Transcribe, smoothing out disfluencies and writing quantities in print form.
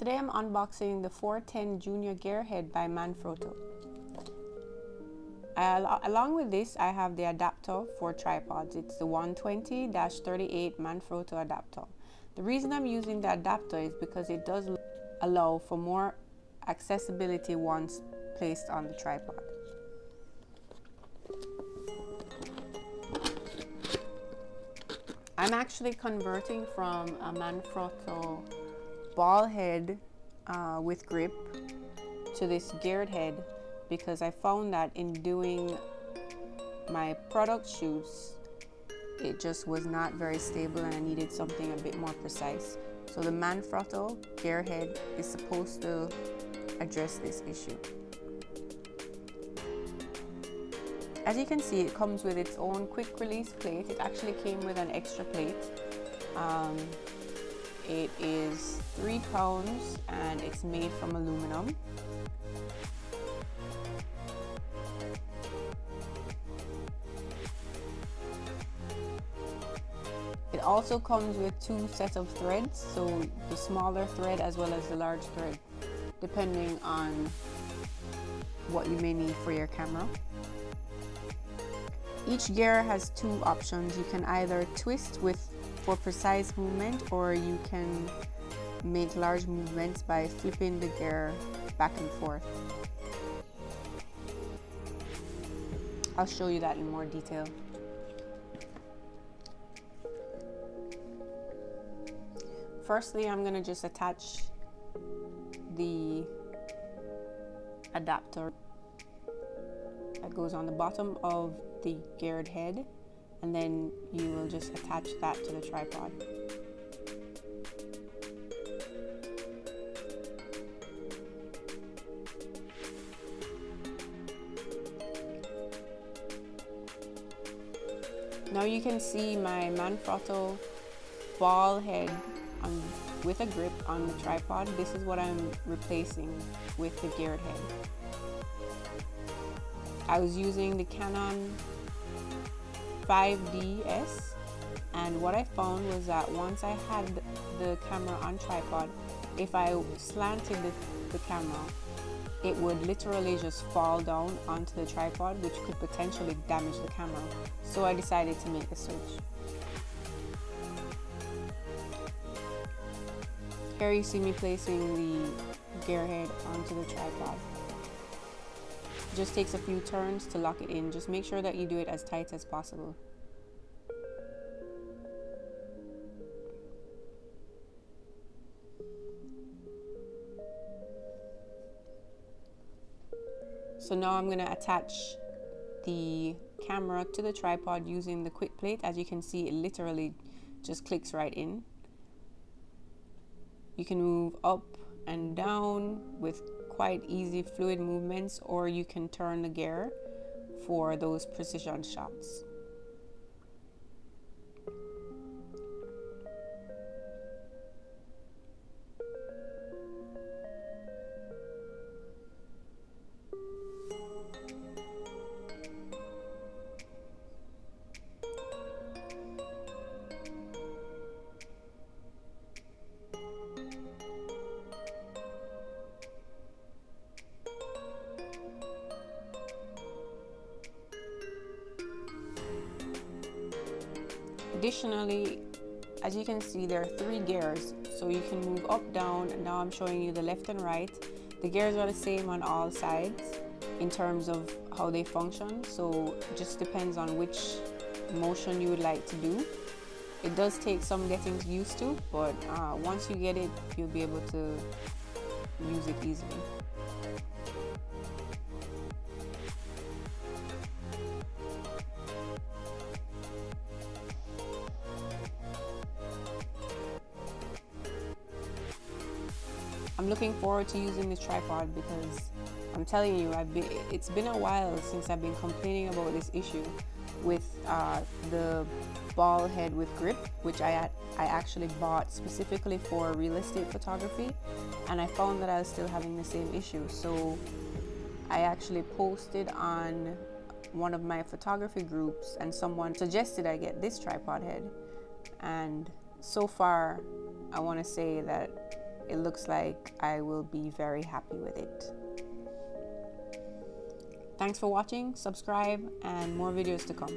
Today I'm unboxing the 410 Junior Gear Head by Manfrotto. Along with this, I have the adapter for tripods. It's the 120-38 Manfrotto adapter. The reason I'm using the adapter is because it does allow for more accessibility once placed on the tripod. I'm actually converting from a Manfrotto ball head with grip to this geared head because I found that in doing my product shoots it just was not very stable and I needed something a bit more precise. So the Manfrotto gear head is supposed to address this issue. As you can see, it comes with its own quick release plate. It actually came with an extra plate. It is 3 pounds and it's made from aluminum. It also comes with 2 sets of threads, so the smaller thread as well as the large thread, depending on what you may need for your camera. Each gear has 2 options. You can either twist for precise movement, or you can make large movements by flipping the gear back and forth. I'll show you that in more detail. Firstly, I'm going to just attach the adapter that goes on the bottom of the geared head, and then you will just attach that to the tripod. Now you can see my Manfrotto ball head with a grip on the tripod. This is what I'm replacing with the geared head. I was using the Canon 5DS, and what I found was that once I had the camera on tripod, if I slanted the camera, it would literally just fall down onto the tripod, which could potentially damage the camera. So I decided to make the switch. Here you see me placing the gear head onto the tripod. It just takes a few turns to lock it in. Just make sure that you do it as tight as possible. So now I'm going to attach the camera to the tripod using the quick plate. As you can see, it literally just clicks right in. You can move up and down with quite easy fluid movements, or you can turn the gear for those precision shots. Additionally, as you can see, there are 3 gears, so you can move up, down, and now I'm showing you the left and right. The gears are the same on all sides in terms of how they function, so it just depends on which motion you would like to do. It does take some getting used to, but once you get it, you'll be able to use it easily. I'm looking forward to using this tripod because I'm telling you, it's been a while since I've been complaining about this issue with the ball head with grip, which I actually bought specifically for real estate photography, and I found that I was still having the same issue. So I actually posted on one of my photography groups and someone suggested I get this tripod head, and so far I want to say that it looks like I will be very happy with it. Thanks for watching, subscribe, and more videos to come.